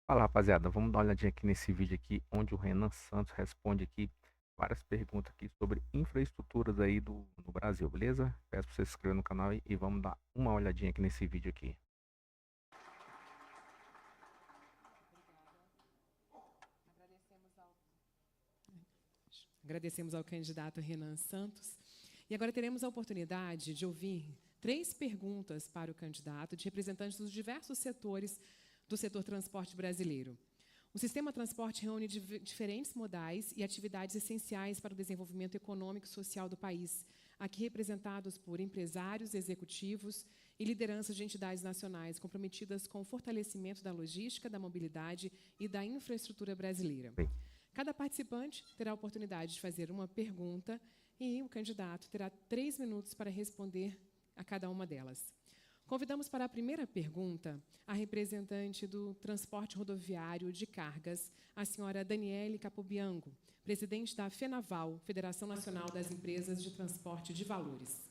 Fala, rapaziada, vamos dar uma olhadinha aqui nesse vídeo aqui, onde o Renan Santos responde aqui várias perguntas aqui sobre infraestruturas aí no Brasil, beleza? Peço para você se inscrever no canal e vamos dar uma olhadinha aqui nesse vídeo aqui. Agradecemos ao candidato Renan Santos. E agora teremos a oportunidade de ouvir 3 perguntas para o candidato de representantes dos diversos setores do setor transporte brasileiro. O sistema transporte reúne diferentes modais e atividades essenciais para o desenvolvimento econômico e social do país, aqui representados por empresários, executivos e lideranças de entidades nacionais comprometidas com o fortalecimento da logística, da mobilidade e da infraestrutura brasileira. Bem, Cada participante terá a oportunidade de fazer uma pergunta e o candidato terá 3 minutos para responder a cada uma delas. Convidamos para a primeira pergunta a representante do transporte rodoviário de cargas, a senhora Daniele Capobianco, presidente da FENAVAL, Federação Nacional das Empresas de Transporte de Valores.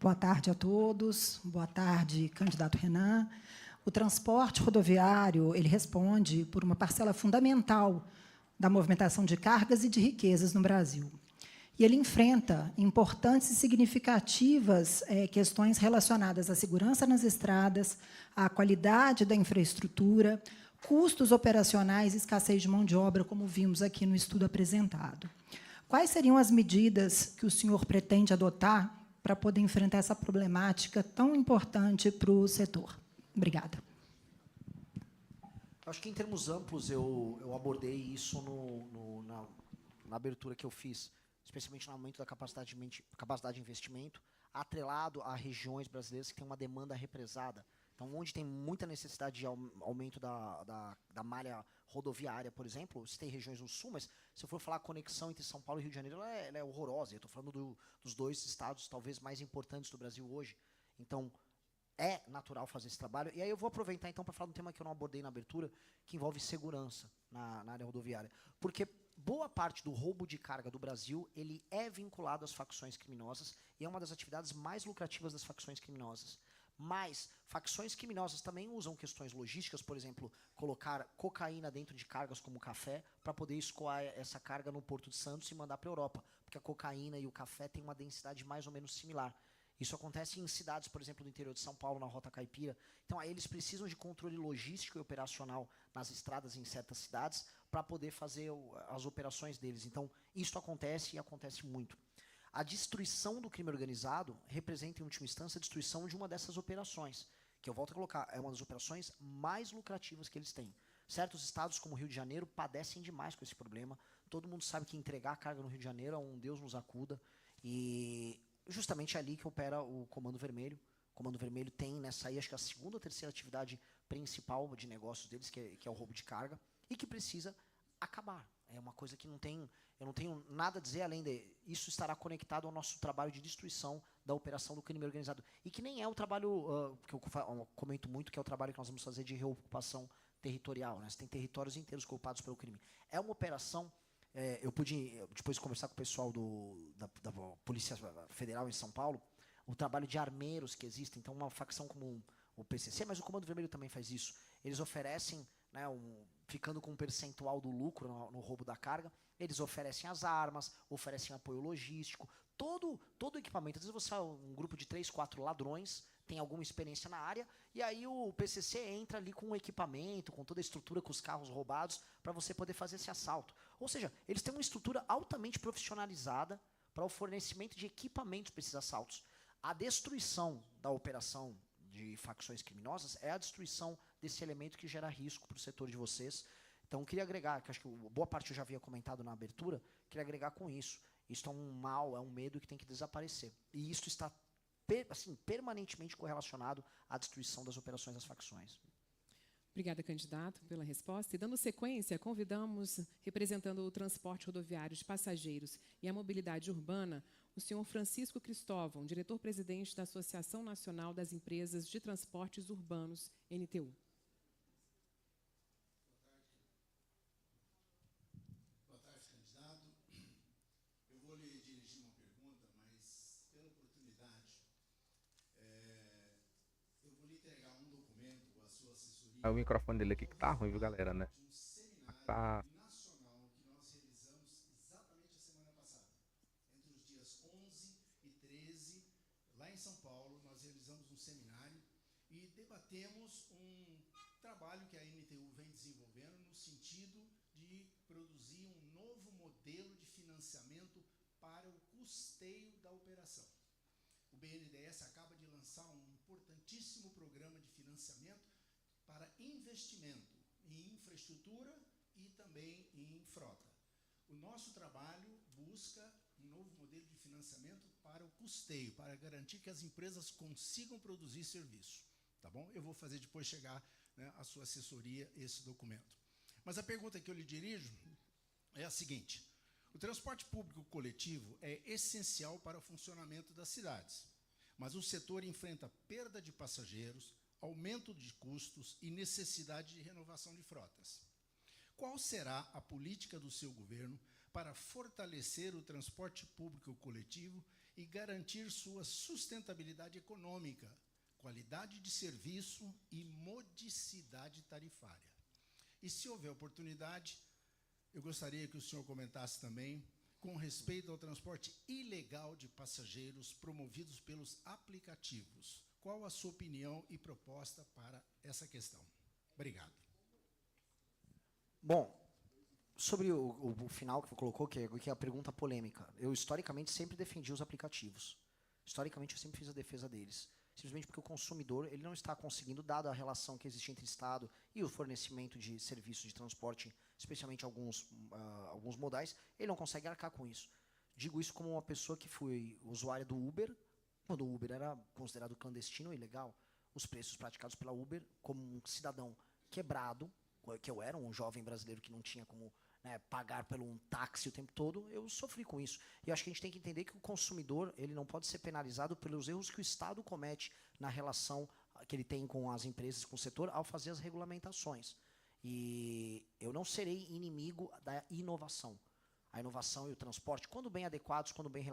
Boa tarde a todos. Boa tarde, candidato Renan. O transporte rodoviário, ele responde por uma parcela fundamental da movimentação de cargas e de riquezas no Brasil. E ele enfrenta importantes e significativas questões relacionadas à segurança nas estradas, à qualidade da infraestrutura, custos operacionais e escassez de mão de obra, como vimos aqui no estudo apresentado. Quais seriam as medidas que o senhor pretende adotar para poder enfrentar essa problemática tão importante para o setor? Obrigada. Acho que, em termos amplos, eu abordei isso na abertura que eu fiz, especialmente no aumento da capacidade de investimento, atrelado a regiões brasileiras que têm uma demanda represada. Então, onde tem muita necessidade de aumento da malha rodoviária, por exemplo, você tem regiões no sul, mas se eu for falar a conexão entre São Paulo e Rio de Janeiro, ela é horrorosa. Eu estou falando dos dois estados talvez mais importantes do Brasil hoje. Então, é natural fazer esse trabalho. E aí eu vou aproveitar, então, para falar de um tema que eu não abordei na abertura, que envolve segurança na área rodoviária. Porque boa parte do roubo de carga do Brasil, ele é vinculado às facções criminosas e é uma das atividades mais lucrativas das facções criminosas. Mas facções criminosas também usam questões logísticas, por exemplo, colocar cocaína dentro de cargas como café, para poder escoar essa carga no Porto de Santos e mandar para a Europa. Porque a cocaína e o café têm uma densidade mais ou menos similar. Isso acontece em cidades, por exemplo, do interior de São Paulo, na Rota Caipira. Então, aí eles precisam de controle logístico e operacional nas estradas em certas cidades para poder fazer as operações deles. Então, isso acontece e acontece muito. A destruição do crime organizado representa, em última instância, a destruição de uma dessas operações, que eu volto a colocar, é uma das operações mais lucrativas que eles têm. Certos estados, como o Rio de Janeiro, padecem demais com esse problema. Todo mundo sabe que entregar a carga no Rio de Janeiro é um Deus nos acuda. E justamente é ali que opera o Comando Vermelho. O Comando Vermelho tem nessa aí, acho que a segunda ou terceira atividade principal de negócios deles, que é o roubo de carga, e que precisa acabar. É uma coisa que eu não tenho nada a dizer além de isso estará conectado ao nosso trabalho de destruição da operação do crime organizado. E que nem é o trabalho que eu comento muito, que é o trabalho que nós vamos fazer de reocupação territorial. Né? Você tem territórios inteiros ocupados pelo crime. É uma operação. Eu pude, depois, conversar com o pessoal da Polícia Federal em São Paulo, o trabalho de armeiros que existe. Então, uma facção como o PCC, mas o Comando Vermelho também faz isso. Eles oferecem, né, ficando com um percentual do lucro no roubo da carga, eles oferecem as armas, oferecem apoio logístico, todo o equipamento. Às vezes você é um grupo de 3, 4 ladrões, tem alguma experiência na área, e aí o PCC entra ali com o equipamento, com toda a estrutura, com os carros roubados, para você poder fazer esse assalto. Ou seja, eles têm uma estrutura altamente profissionalizada para o fornecimento de equipamentos para esses assaltos. A destruição da operação de facções criminosas é a destruição desse elemento que gera risco para o setor de vocês. Então, eu queria agregar, que acho que boa parte eu já havia comentado na abertura, queria agregar com isso. Isso é um mal, é um medo que tem que desaparecer. E isso está permanentemente correlacionado à destruição das operações das facções. Obrigada, candidato, pela resposta. E, dando sequência, convidamos, representando o transporte rodoviário de passageiros e a mobilidade urbana, o senhor Francisco Cristóvão, diretor-presidente da Associação Nacional das Empresas de Transportes Urbanos, NTU. Boa tarde, candidato. Eu vou lhe dirigir uma pergunta, mas, pela oportunidade, eu vou lhe entregar um documento, a sua o microfone dele aqui que tá ruim, viu, galera, né? de um seminário Tá. nacional que nós realizamos exatamente a semana passada. Entre os dias 11 e 13, lá em São Paulo, nós realizamos um seminário e debatemos um trabalho que a NTU vem desenvolvendo no sentido de produzir um novo modelo de financiamento para o custeio da operação. O BNDES acaba de lançar um importantíssimo programa de financiamento para investimento em infraestrutura e também em frota. O nosso trabalho busca um novo modelo de financiamento para o custeio, para garantir que as empresas consigam produzir serviço. Tá bom? Eu vou fazer depois chegar, né, à sua assessoria esse documento. Mas a pergunta que eu lhe dirijo é a seguinte: o transporte público coletivo é essencial para o funcionamento das cidades, mas o setor enfrenta perda de passageiros, aumento de custos e necessidade de renovação de frotas. Qual será a política do seu governo para fortalecer o transporte público coletivo e garantir sua sustentabilidade econômica, qualidade de serviço e modicidade tarifária? E se houver oportunidade, eu gostaria que o senhor comentasse também com respeito ao transporte ilegal de passageiros promovidos pelos aplicativos. Qual a sua opinião e proposta para essa questão? Obrigado. Bom, sobre o final que você colocou, que é a pergunta polêmica, eu historicamente sempre defendi os aplicativos. Historicamente eu sempre fiz a defesa deles. Simplesmente porque o consumidor ele não está conseguindo, dada a relação que existe entre Estado e o fornecimento de serviços de transporte, especialmente alguns modais, ele não consegue arcar com isso. Digo isso como uma pessoa que foi usuária do Uber, quando o Uber era considerado clandestino e ilegal. Os preços praticados pela Uber, como um cidadão quebrado, que eu era, um jovem brasileiro que não tinha como, né, pagar por um táxi o tempo todo, eu sofri com isso. E acho que a gente tem que entender que o consumidor ele não pode ser penalizado pelos erros que o Estado comete na relação que ele tem com as empresas, com o setor, ao fazer as regulamentações. E eu não serei inimigo da inovação. A inovação e o transporte, quando bem adequados, quando bem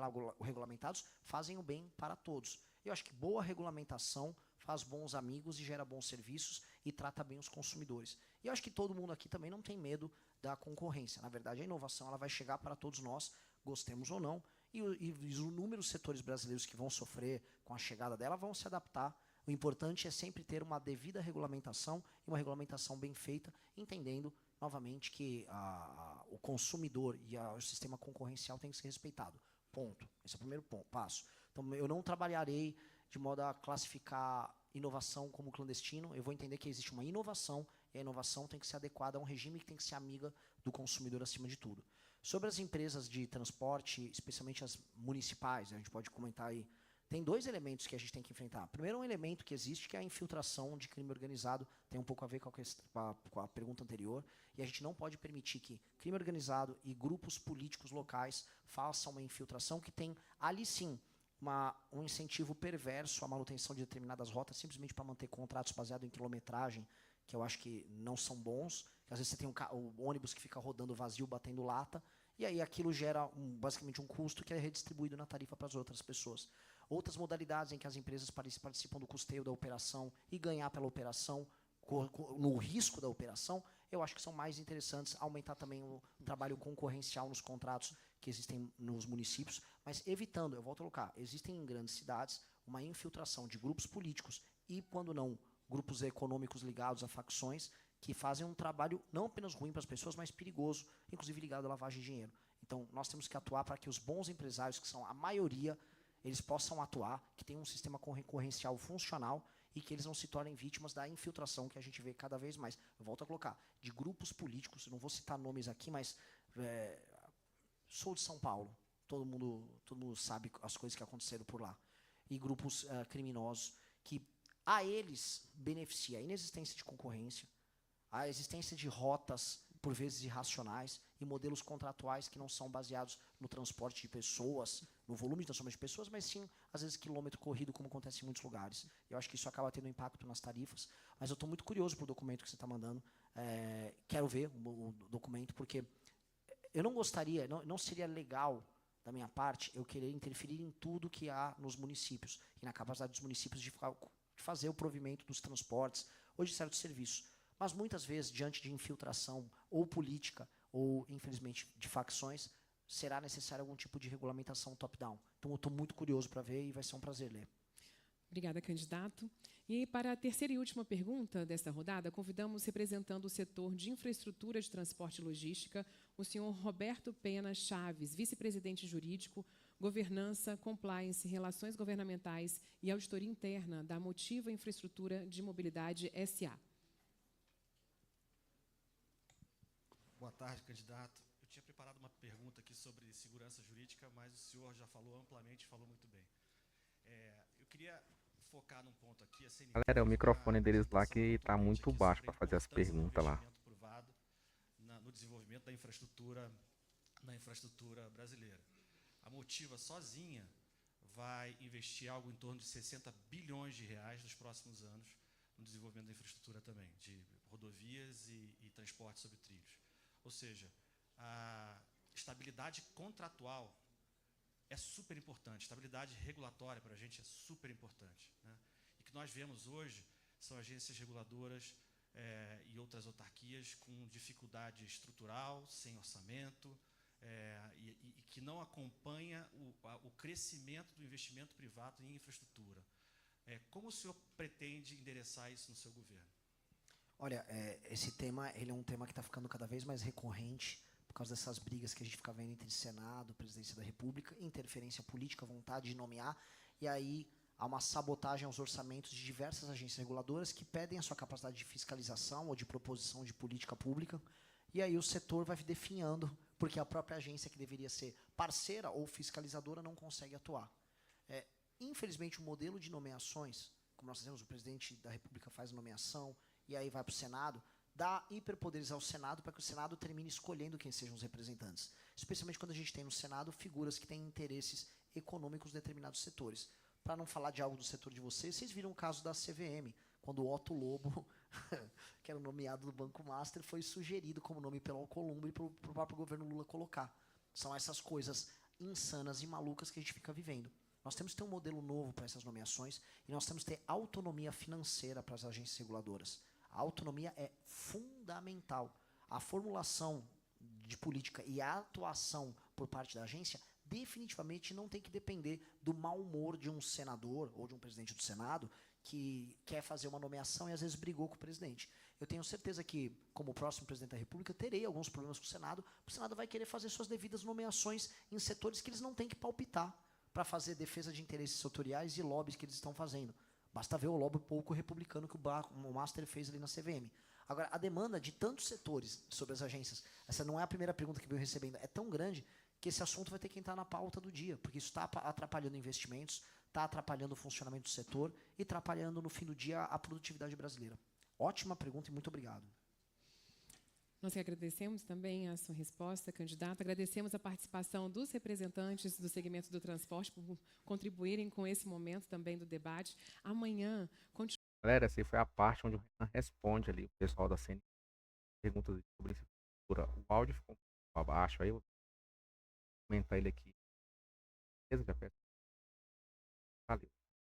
regulamentados, fazem o bem para todos. Eu acho que boa regulamentação faz bons amigos e gera bons serviços e trata bem os consumidores. E eu acho que todo mundo aqui também não tem medo da concorrência. Na verdade, a inovação ela vai chegar para todos nós, gostemos ou não, e os inúmeros setores brasileiros que vão sofrer com a chegada dela vão se adaptar. O importante é sempre ter uma devida regulamentação e uma regulamentação bem feita, entendendo novamente que o consumidor e o sistema concorrencial tem que ser respeitado. Ponto. Esse é o primeiro passo. Então, eu não trabalharei de modo a classificar inovação como clandestino. Eu vou entender que existe uma inovação, e a inovação tem que ser adequada a um regime que tem que ser amiga do consumidor acima de tudo. Sobre as empresas de transporte, especialmente as municipais, a gente pode comentar aí, tem dois elementos que a gente tem que enfrentar. Primeiro, um elemento que existe, que é a infiltração de crime organizado, tem um pouco a ver com a pergunta anterior, e a gente não pode permitir que crime organizado e grupos políticos locais façam uma infiltração que tem, ali sim, um incentivo perverso à manutenção de determinadas rotas, simplesmente para manter contratos baseados em quilometragem, que eu acho que não são bons, que às vezes você tem o ônibus que fica rodando vazio, batendo lata, e aí aquilo gera basicamente um custo que é redistribuído na tarifa para as outras pessoas. Outras modalidades em que as empresas participam do custeio da operação e ganhar pela operação, no risco da operação, eu acho que são mais interessantes. Aumentar também o trabalho concorrencial nos contratos que existem nos municípios, mas evitando, eu volto a colocar, existem em grandes cidades uma infiltração de grupos políticos e, quando não, grupos econômicos ligados a facções que fazem um trabalho não apenas ruim para as pessoas, mas perigoso, inclusive ligado à lavagem de dinheiro. Então, nós temos que atuar para que os bons empresários, que são a maioria, eles possam atuar, que tenham um sistema concorrencial funcional e que eles não se tornem vítimas da infiltração que a gente vê cada vez mais. Eu volto a colocar, de grupos políticos, não vou citar nomes aqui, mas sou de São Paulo, todo mundo sabe as coisas que aconteceram por lá. E grupos criminosos que a eles beneficia a inexistência de concorrência, a existência de rotas, por vezes irracionais, e modelos contratuais que não são baseados no transporte de pessoas, no volume de transporte de pessoas, mas sim, às vezes, quilômetro corrido, como acontece em muitos lugares. Eu acho que isso acaba tendo impacto nas tarifas, mas eu estou muito curioso para o documento que você está mandando. Quero ver o documento, porque eu não gostaria, não seria legal, da minha parte, eu querer interferir em tudo que há nos municípios, e na capacidade dos municípios de fazer o provimento dos transportes ou de certos serviços. Mas muitas vezes, diante de infiltração ou política, ou infelizmente de facções, será necessário algum tipo de regulamentação top-down. Então eu estou muito curioso para ver e vai ser um prazer ler. Obrigada, candidato. E para a terceira e última pergunta desta rodada, convidamos, representando o setor de infraestrutura de transporte e logística, o senhor Roberto Pena Chaves, vice-presidente jurídico, governança, compliance, relações governamentais e auditoria interna da Motiva Infraestrutura de Mobilidade S.A. Boa tarde, candidato. Eu tinha preparado uma pergunta aqui sobre segurança jurídica, mas o senhor já falou amplamente, falou muito bem. Eu queria focar num ponto aqui. Galera, é o microfone deles lá que tá muito baixo para fazer as perguntas lá. Privado no desenvolvimento da infraestrutura, na infraestrutura brasileira. A Motiva sozinha vai investir algo em torno de 60 bilhões de reais nos próximos anos no desenvolvimento da infraestrutura também, de rodovias e transporte sobre trilhos. Ou seja, a estabilidade contratual é super importante, estabilidade regulatória para a gente é super importante, né? E o que nós vemos hoje são agências reguladoras e outras autarquias com dificuldade estrutural, sem orçamento, e que não acompanha o crescimento do investimento privado em infraestrutura. Como o senhor pretende endereçar isso no seu governo? Olha, esse tema ele é um tema que está ficando cada vez mais recorrente por causa dessas brigas que a gente fica vendo entre Senado, Presidência da República, interferência política, vontade de nomear, e aí há uma sabotagem aos orçamentos de diversas agências reguladoras que pedem a sua capacidade de fiscalização ou de proposição de política pública, e aí o setor vai definhando, porque a própria agência que deveria ser parceira ou fiscalizadora não consegue atuar. Infelizmente, o modelo de nomeações, como nós fazemos, o Presidente da República faz a nomeação, e aí vai para o Senado, dá hiperpoderes ao Senado para que o Senado termine escolhendo quem sejam os representantes. Especialmente quando a gente tem no Senado figuras que têm interesses econômicos em determinados setores. Para não falar de algo do setor de vocês viram o caso da CVM, quando o Otto Lobo, que era nomeado do Banco Master, foi sugerido como nome pelo Alcolumbre para o próprio governo Lula colocar. São essas coisas insanas e malucas que a gente fica vivendo. Nós temos que ter um modelo novo para essas nomeações e nós temos que ter autonomia financeira para as agências reguladoras. A autonomia é fundamental. A formulação de política e a atuação por parte da agência definitivamente não tem que depender do mau humor de um senador ou de um presidente do Senado que quer fazer uma nomeação e às vezes brigou com o presidente. Eu tenho certeza que, como próximo presidente da República, terei alguns problemas com o Senado. O Senado vai querer fazer suas devidas nomeações em setores que eles não têm que palpitar para fazer defesa de interesses setoriais e lobbies que eles estão fazendo. Basta ver o lobby pouco republicano que o Master fez ali na CVM. Agora, a demanda de tantos setores sobre as agências, essa não é a primeira pergunta que eu venho recebendo, é tão grande que esse assunto vai ter que entrar na pauta do dia, porque isso está atrapalhando investimentos, está atrapalhando o funcionamento do setor e atrapalhando, no fim do dia, a produtividade brasileira. Ótima pergunta e muito obrigado. Nós que agradecemos também a sua resposta, candidato. Agradecemos a participação dos representantes do segmento do transporte por contribuírem com esse momento também do debate. Amanhã, Galera, essa aí foi a parte onde o Renan responde ali, o pessoal da CN perguntas sobre infraestrutura. O áudio ficou um pouco abaixo, aí eu vou comentar ele aqui. Beleza, já peço. Valeu.